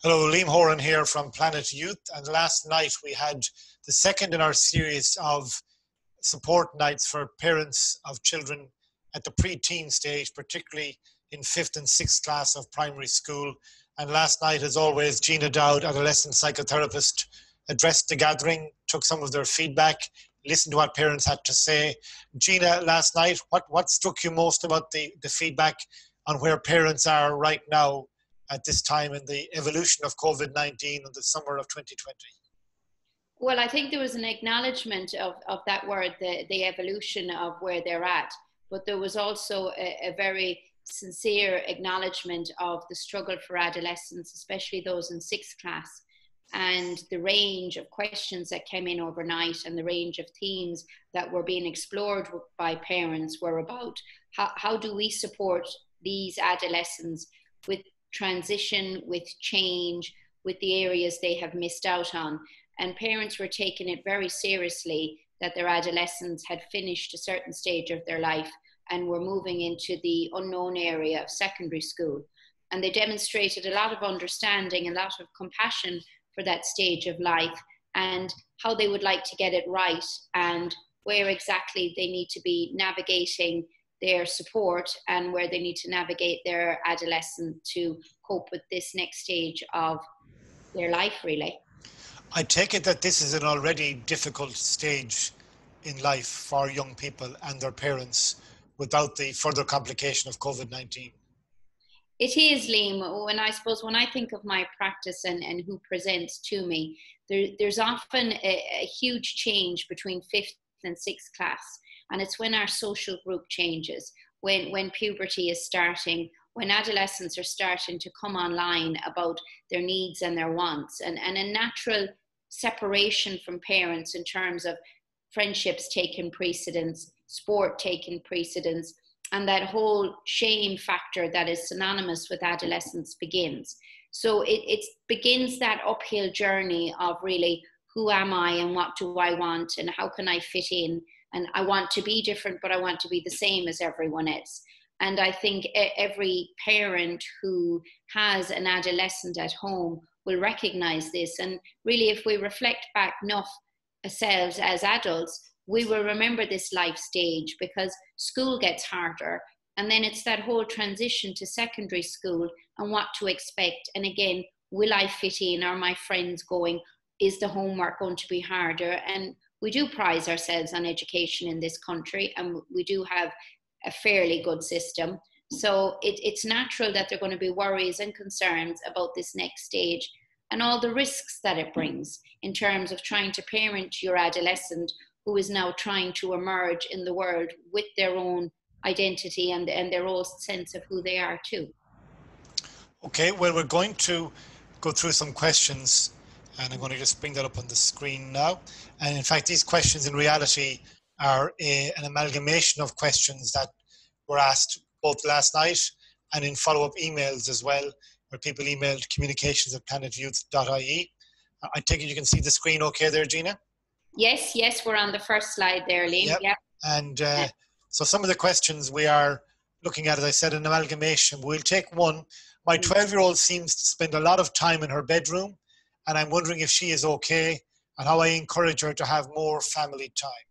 Hello, Liam Horan here from Planet Youth. And last night we had the second in our series of support nights for parents of children at the pre-teen stage, particularly in 5th and 6th class of primary school. And last night, as always, Gina Dowd, adolescent psychotherapist, addressed the gathering, took some of their feedback, listened to what parents had to say. Gina, last night, what struck you most about the feedback on where parents are right now at this time in the evolution of COVID-19 in the summer of 2020? Well, I think there was an acknowledgement of that word, the evolution of where they're at. But there was also a very sincere acknowledgement of the struggle for adolescents, especially those in 6th class, and the range of questions that came in overnight and the range of themes that were being explored by parents were about how do we support these adolescents with transition, with change, with the areas they have missed out on. And parents were taking it very seriously that their adolescents had finished a certain stage of their life and were moving into the unknown area of secondary school. And they demonstrated a lot of understanding, a lot of compassion for that stage of life and how they would like to get it right and where exactly they need to be navigating their support and where they need to navigate their adolescent to cope with this next stage of their life, really. I take it that this is an already difficult stage in life for young people and their parents without the further complication of COVID-19. It is, Liam. When I think of my practice and who presents to me, there's often a huge change between 5th and 6th class. And it's when our social group changes, when puberty is starting, when adolescents are starting to come online about their needs and their wants, and a natural separation from parents in terms of friendships taking precedence, sport taking precedence, and that whole shame factor that is synonymous with adolescence begins. So it begins that uphill journey of really, who am I and what do I want and how can I fit in? And I want to be different, but I want to be the same as everyone else. And I think every parent who has an adolescent at home will recognize this. And really, if we reflect back enough ourselves as adults, we will remember this life stage because school gets harder. And then it's that whole transition to secondary school and what to expect. And again, will I fit in? Are my friends going? Is the homework going to be harder? And we do prize ourselves on education in this country, and we do have a fairly good system. So it's natural that there are going to be worries and concerns about this next stage and all the risks that it brings in terms of trying to parent your adolescent who is now trying to emerge in the world with their own identity and their own sense of who they are too. Okay, well, we're going to go through some questions, and I'm going to just bring that up on the screen now. And in fact, these questions in reality are an amalgamation of questions that were asked both last night and in follow-up emails as well, where people emailed communications@planetyouth.ie. I take it you can see the screen okay there, Gina? Yes, we're on the first slide there, Liam. Yep. And so some of the questions we are looking at, as I said, an amalgamation. We'll take one. My 12-year-old seems to spend a lot of time in her bedroom, and I'm wondering if she is okay and how I encourage her to have more family time.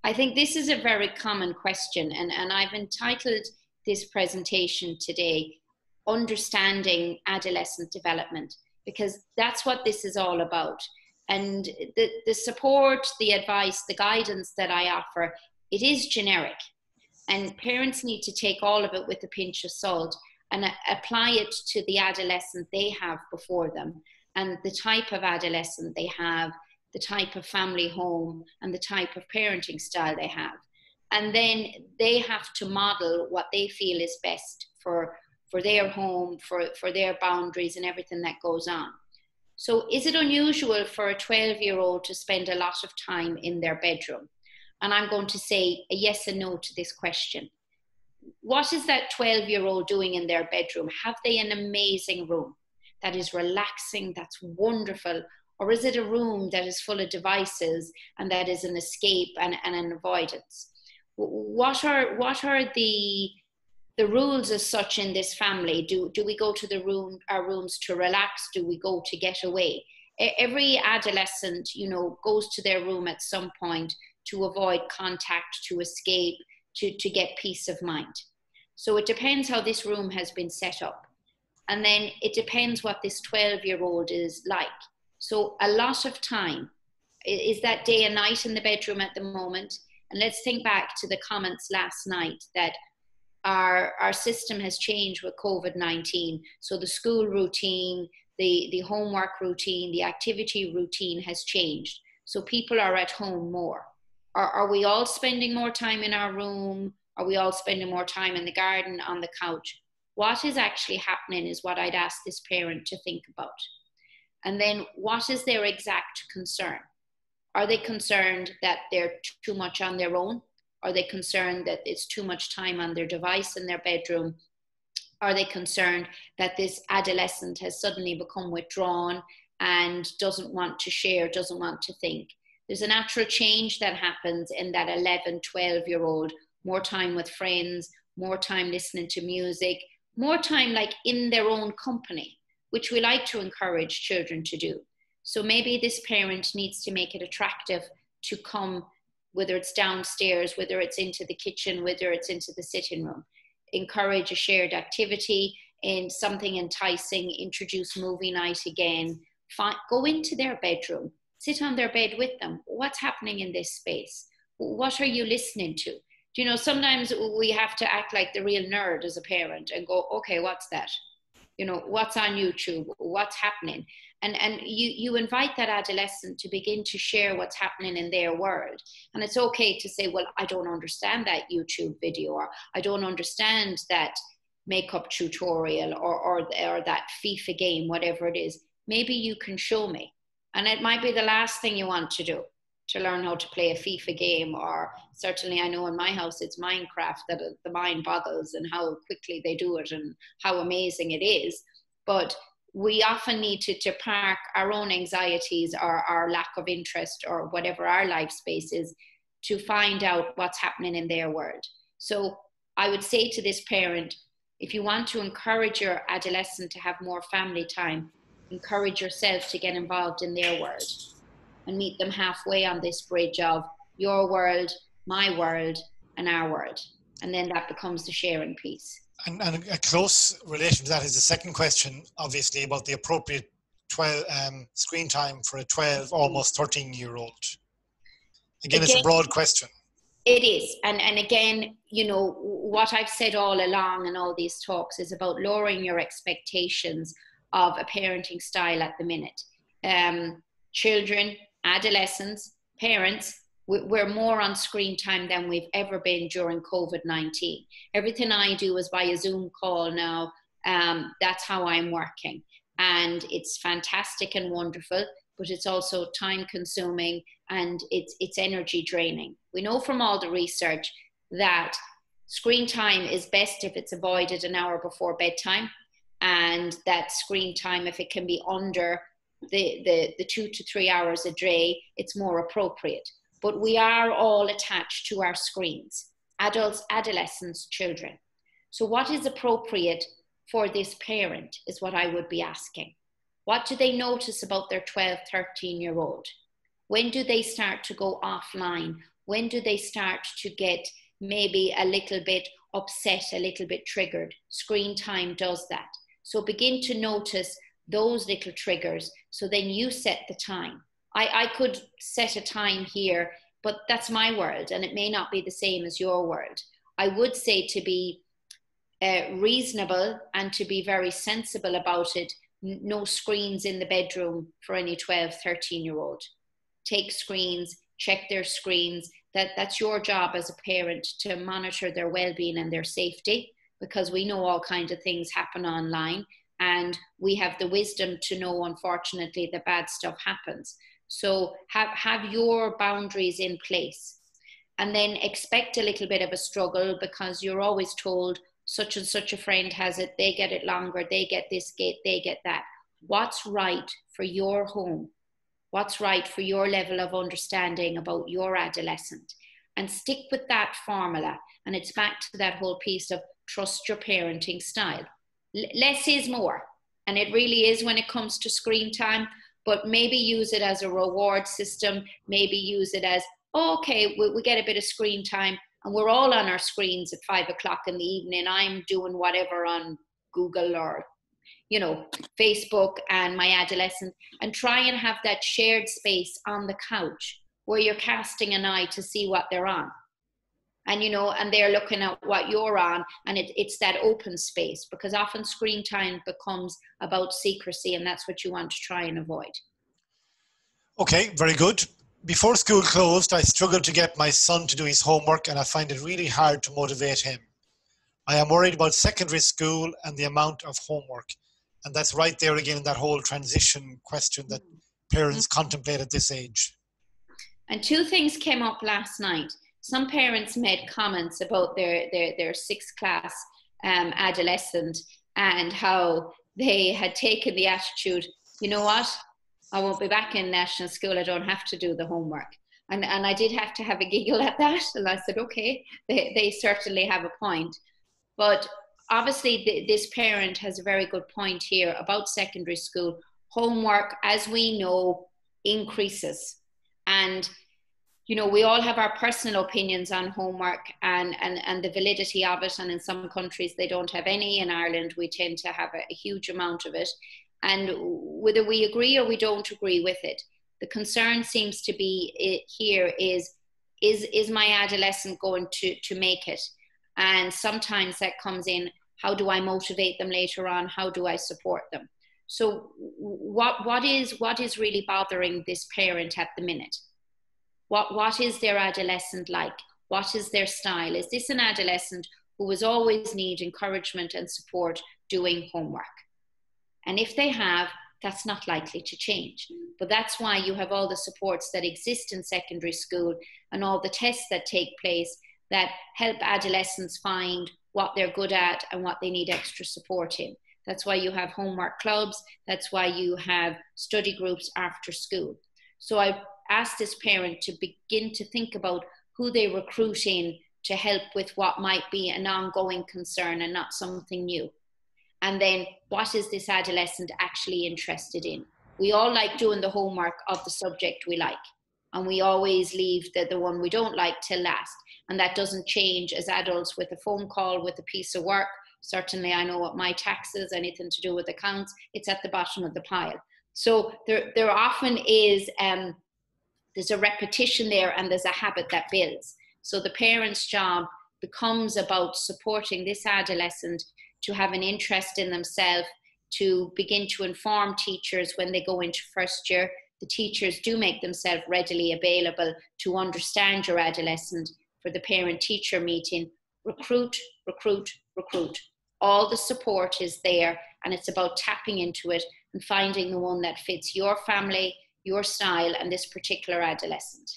I think this is a very common question, and I've entitled this presentation today, Understanding Adolescent Development, because that's what this is all about. And the support, the advice, the guidance that I offer, it is generic. And parents need to take all of it with a pinch of salt and apply it to the adolescent they have before them and the type of adolescent they have, the type of family home and the type of parenting style they have. And then they have to model what they feel is best for their home, for their boundaries and everything that goes on. So is it unusual for a 12-year-old to spend a lot of time in their bedroom? And I'm going to say a yes and no to this question. What is that 12-year-old doing in their bedroom? Have they an amazing room that is relaxing, that's wonderful? Or is it a room that is full of devices and that is an escape and an avoidance? What are the the rules as such in this family. Do we go to our rooms to relax? Do we go to get away? Every adolescent, you know, goes to their room at some point to avoid contact, to escape, to get peace of mind. So it depends how this room has been set up. And then it depends what this 12-year-old is like. So a lot of time is that day and night in the bedroom at the moment. And let's think back to the comments last night that our system has changed with COVID-19. So the school routine, the homework routine, the activity routine has changed. So people are at home more. Are we all spending more time in our room? Are we all spending more time in the garden, on the couch? What is actually happening is what I'd ask this parent to think about. And then what is their exact concern? Are they concerned that they're too much on their own? Are they concerned that it's too much time on their device in their bedroom? Are they concerned that this adolescent has suddenly become withdrawn and doesn't want to share, doesn't want to think? There's a natural change that happens in that 11, 12-year-old, more time with friends, more time listening to music, more time like in their own company, which we like to encourage children to do. So maybe this parent needs to make it attractive to come, whether it's downstairs, whether it's into the kitchen, whether it's into the sitting room. Encourage a shared activity and something enticing, introduce movie night again. Go into their bedroom, sit on their bed with them. What's happening in this space? What are you listening to? Do you know, sometimes we have to act like the real nerd as a parent and go, okay, what's that? You know, what's on YouTube? What's happening? And you invite that adolescent to begin to share what's happening in their world. And it's okay to say, well, I don't understand that YouTube video, or I don't understand that makeup tutorial, or that FIFA game, whatever it is. Maybe you can show me. And it might be the last thing you want to do, to learn how to play a FIFA game, or certainly I know in my house it's Minecraft that the mind boggles and how quickly they do it and how amazing it is. But we often need to park our own anxieties or our lack of interest or whatever our life space is to find out what's happening in their world. So I would say to this parent, if you want to encourage your adolescent to have more family time, encourage yourself to get involved in their world and meet them halfway on this bridge of your world, my world, and our world. And then that becomes the sharing piece. And a close relation to that is the second question, obviously, about the appropriate screen time for a 12, almost 13-year-old. Again, it's a broad question. It is. And again, you know, what I've said all along in all these talks is about lowering your expectations of a parenting style at the minute. Children, adolescents, parents, we're more on screen time than we've ever been during COVID-19. Everything I do is by a Zoom call now. That's how I'm working. And it's fantastic and wonderful, but it's also time consuming and it's energy draining. We know from all the research that screen time is best if it's avoided an hour before bedtime, and that screen time, if it can be under the 2 to 3 hours a day, it's more appropriate. But we are all attached to our screens, adults, adolescents, children. So what is appropriate for this parent is what I would be asking. What do they notice about their 12, 13-year-old? When do they start to go offline? When do they start to get maybe a little bit upset, a little bit triggered? Screen time does that. So begin to notice those little triggers. So then you set the time. I could set a time here, but that's my world and it may not be the same as your world. I would say to be reasonable and to be very sensible about it. No screens in the bedroom for any 12, 13-year-old. Take screens, check their screens. That's your job as a parent to monitor their well-being and their safety, because we know all kinds of things happen online and we have the wisdom to know, unfortunately, that bad stuff happens. So have your boundaries in place, and then expect a little bit of a struggle, because you're always told such and such a friend has it, they get it longer, they get this, they get that. What's right for your home? What's right for your level of understanding about your adolescent? And stick with that formula. And it's back to that whole piece of trust your parenting style. Less is more. And it really is when it comes to screen time, but maybe use it as a reward system. Maybe use it as, oh, okay, we get a bit of screen time and we're all on our screens at 5 o'clock in the evening. I'm doing whatever on Google or, Facebook, and my adolescent, and try and have that shared space on the couch where you're casting an eye to see what they're on. And they're looking at what you're on, and it's that open space, because often screen time becomes about secrecy, and that's what you want to try and avoid. Okay, very good. Before school closed, I struggled to get my son to do his homework, and I find it really hard to motivate him. I am worried about secondary school and the amount of homework. And that's right there again in that whole transition question that parents contemplate at this age. And two things came up last night. Some parents made comments about their sixth class adolescent, and how they had taken the attitude, you know what, I won't be back in national school, I don't have to do the homework. And I did have to have a giggle at that. And I said, okay, they certainly have a point. But obviously this parent has a very good point here about secondary school. Homework, as we know, increases. And we all have our personal opinions on homework and the validity of it. And in some countries, they don't have any. In Ireland, we tend to have a huge amount of it. And whether we agree or we don't agree with it, the concern seems to be here is my adolescent going to make it? And sometimes that comes in, how do I motivate them later on? How do I support them? So what is really bothering this parent at the minute? What is their adolescent like? What is their style? Is this an adolescent who will always need encouragement and support doing homework? And if they have, that's not likely to change. But that's why you have all the supports that exist in secondary school and all the tests that take place that help adolescents find what they're good at and what they need extra support in. That's why you have homework clubs. That's why you have study groups after school. So I asked this parent to begin to think about who they recruit in to help with what might be an ongoing concern and not something new. And then what is this adolescent actually interested in? We all like doing the homework of the subject we like, and we always leave the one we don't like till last. And that doesn't change as adults with a phone call, with a piece of work. Certainly I know what my taxes, anything to do with accounts, it's at the bottom of the pile. So there often is, there's a repetition there, and there's a habit that builds. So the parent's job becomes about supporting this adolescent to have an interest in themselves, to begin to inform teachers when they go into first year. The teachers do make themselves readily available to understand your adolescent for the parent-teacher meeting. Recruit, recruit, recruit. All the support is there, and it's about tapping into it and finding the one that fits your family, your style, and this particular adolescent.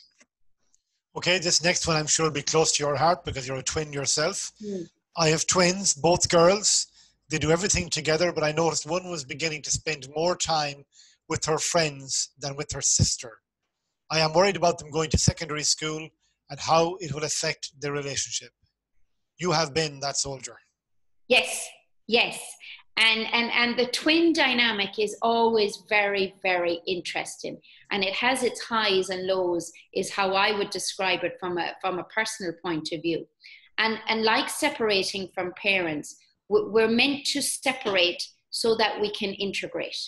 Okay, this next one I'm sure will be close to your heart because you're a twin yourself. I have twins, both girls. They do everything together, but I noticed one was beginning to spend more time with her friends than with her sister. I am worried about them going to secondary school and how it will affect their relationship. You have been that soldier. Yes. And the twin dynamic is always very, very interesting. And it has its highs and lows, is how I would describe it from a personal point of view. And like separating from parents, we're meant to separate so that we can integrate.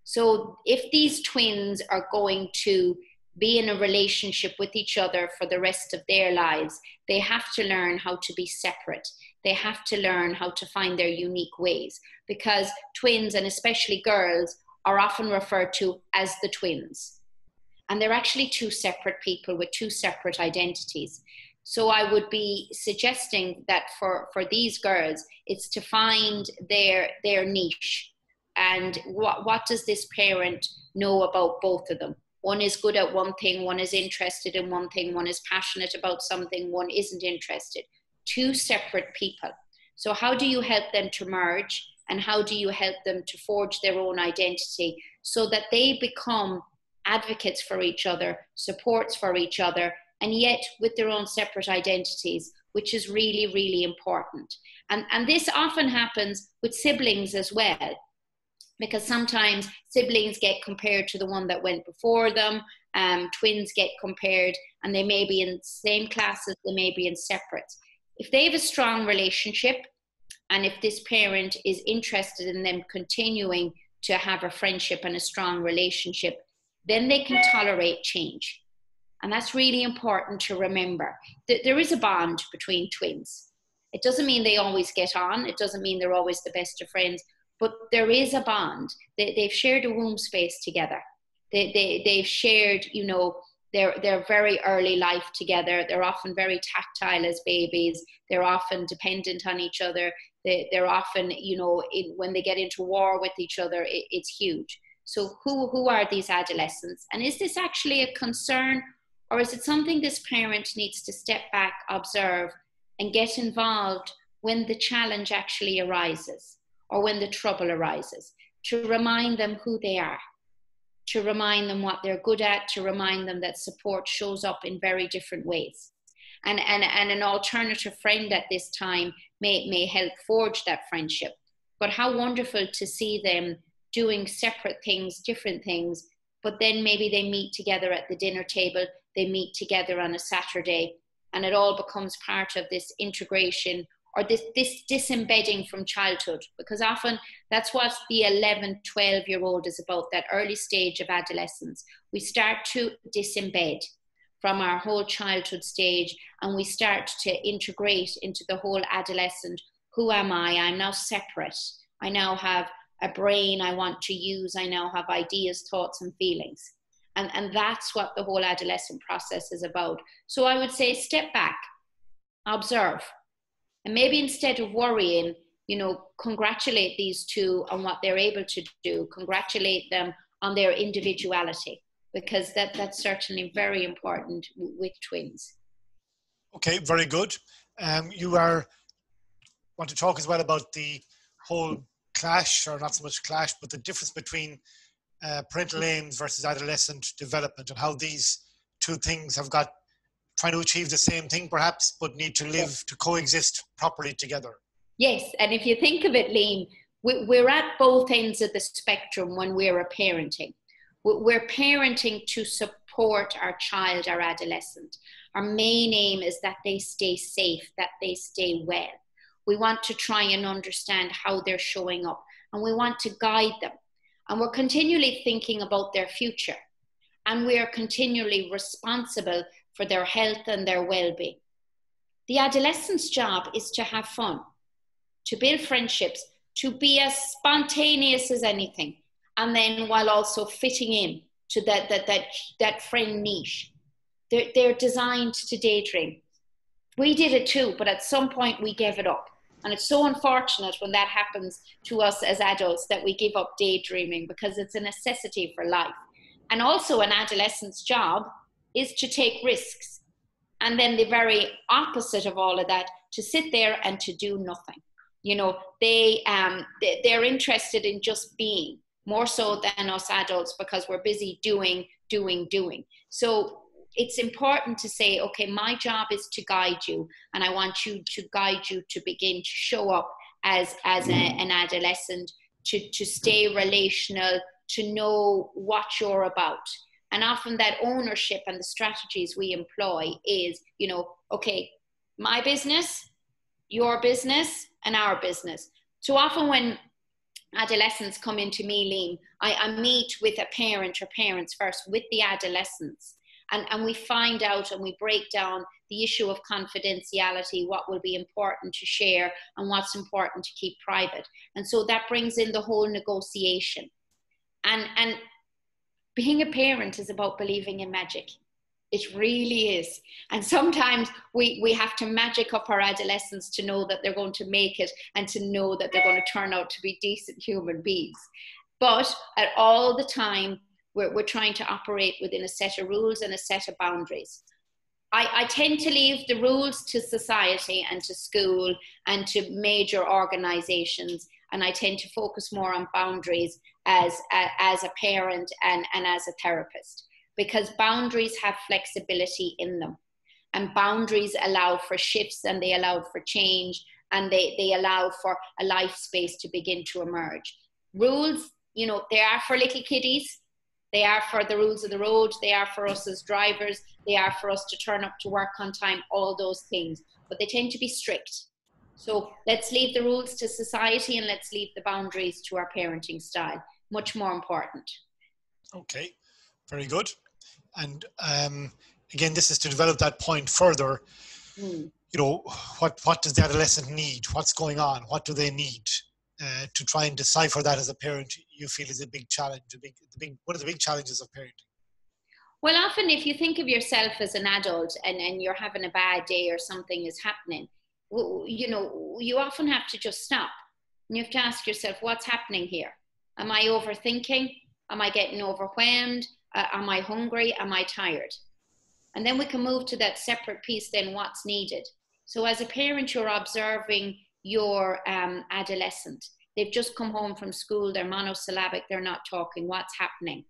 So if these twins are going to be in a relationship with each other for the rest of their lives, they have to learn how to be separate. They have to learn how to find their unique ways, because twins, and especially girls, are often referred to as the twins. And they're actually two separate people with two separate identities. So I would be suggesting that for these girls, it's to find their niche. And what does this parent know about both of them? One is good at one thing, one is interested in one thing, one is passionate about something, one isn't interested. Two separate people. So how do you help them to merge, and how do you help them to forge their own identity so that they become advocates for each other, supports for each other, and yet with their own separate identities, which is really, really important. And this often happens with siblings as well, because sometimes siblings get compared to the one that went before them. Twins get compared, and they may be in the same classes, they may be in separate. If they have a strong relationship, and if this parent is interested in them continuing to have a friendship and a strong relationship, then they can tolerate change. And that's really important to remember. There is a bond between twins. It doesn't mean they always get on. It doesn't mean they're always the best of friends, but there is a bond. They've shared a womb space together. They've shared, you know, their very early life together. They're often very tactile as babies. They're often dependent on each other. They're often, you know, when they get into war with each other, it's huge. So who are these adolescents? And is this actually a concern, or is it something this parent needs to step back, observe, and get involved when the challenge actually arises, or when the trouble arises, to remind them who they are, to remind them what they're good at, to remind them that support shows up in very different ways. And an alternative friend at this time may help forge that friendship. But how wonderful to see them doing separate things, different things, but then maybe they meet together at the dinner table, they meet together on a Saturday, and it all becomes part of this integration, or this disembedding from childhood, because often that's what the 11, 12-year-old is about, that early stage of adolescence. We start to disembed from our whole childhood stage, and we start to integrate into the whole adolescent. Who am I? I'm now separate. I now have a brain I want to use. I now have ideas, thoughts, and feelings. And that's what the whole adolescent process is about. So I would say step back, observe, and maybe instead of worrying, you know, congratulate these two on what they're able to do, congratulate them on their individuality, because that's certainly very important with twins. Okay, very good. You want to talk as well about the whole clash, or not so much clash, but the difference between parental aims versus adolescent development, and how these two things have got trying to achieve the same thing perhaps, but need to live, to coexist properly together. Yes, and if you think of it, Liam, we're at both ends of the spectrum when we're parenting. We're parenting to support our child, our adolescent. Our main aim is that they stay safe, that they stay well. We want to try and understand how they're showing up, and we want to guide them. And we're continually thinking about their future, and we are continually responsible for their health and their well-being. The adolescent's job is to have fun, to build friendships, to be as spontaneous as anything, and then while also fitting in to that friend niche. They're designed to daydream. We did it too, but at some point we gave it up. And it's so unfortunate when that happens to us as adults, that we give up daydreaming, because it's a necessity for life. And also an adolescent's job is to take risks. And then the very opposite of all of that, to sit there and to do nothing. You know, they're interested in just being, more so than us adults, because we're busy doing. So it's important to say, okay, my job is to guide you, and I want you to guide you to begin to show up as an adolescent, to stay relational, to know what you're about. And often that ownership and the strategies we employ is, you know, okay, my business, your business, and our business. So often when adolescents come into me, Liam, I meet with a parent or parents first with the adolescents. And we find out and we break down the issue of confidentiality, what will be important to share and what's important to keep private. And so that brings in the whole negotiation. And being a parent is about believing in magic. It really is. And sometimes we have to magic up our adolescents to know that they're going to make it, and to know that they're going to turn out to be decent human beings. But at all the time, we're trying to operate within a set of rules and a set of boundaries. I tend to leave the rules to society and to school and to major organizations, and I tend to focus more on boundaries as a parent and as a therapist, because boundaries have flexibility in them. And boundaries allowed for shifts, and they allowed for change, and they allow for a life space to begin to emerge. Rules, you know, they are for little kiddies. They are for the rules of the road. They are for us as drivers. They are for us to turn up to work on time, all those things. But they tend to be strict. So let's leave the rules to society, and let's leave the boundaries to our parenting style. Much more important. Okay, very good. And again, this is to develop that point further. You know, what does the adolescent need? What's going on? What do they need? To try and decipher that as a parent, you feel is a big challenge, one of the big challenges of parenting. Well, often if you think of yourself as an adult and you're having a bad day or something is happening, you know, you often have to just stop. And you have to ask yourself, what's happening here? Am I overthinking? Am I getting overwhelmed? Am I hungry? Am I tired? And then we can move to that separate piece, then what's needed. So as a parent, you're observing your adolescent. They've just come home from school, they're monosyllabic, they're not talking, what's happening?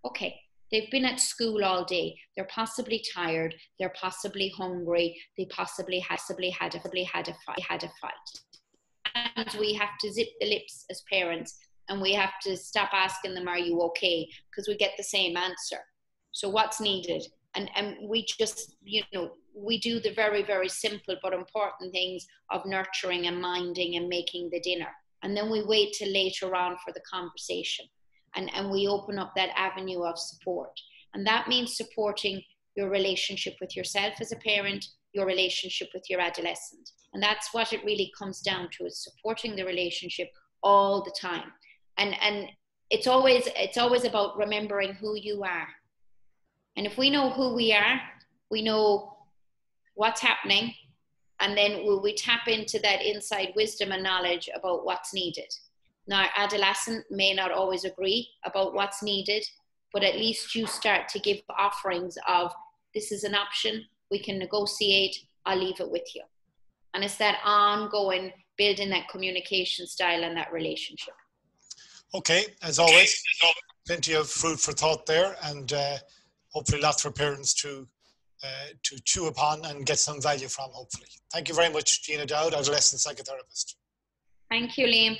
Okay, they've been at school all day, they're possibly tired, they're possibly hungry, they possibly had a fight. And we have to zip the lips as parents, and we have to stop asking them, are you okay? Because we get the same answer. So what's needed? And we just, you know, we do the very, very simple but important things of nurturing and minding and making the dinner. And then we wait till later on for the conversation. And we open up that avenue of support. And that means supporting your relationship with yourself as a parent, your relationship with your adolescent. And that's what it really comes down to, is supporting the relationship all the time. And it's always about remembering who you are. And if we know who we are, we know what's happening, and then we tap into that inside wisdom and knowledge about what's needed. Now, adolescent may not always agree about what's needed, but at least you start to give offerings of, this is an option, we can negotiate, I'll leave it with you. And it's that ongoing building that communication style and that relationship. Okay, as always, plenty of food for thought there, and hopefully lots for parents to chew upon and get some value from, hopefully. Thank you very much, Gina Dowd, adolescent psychotherapist. Thank you, Liam.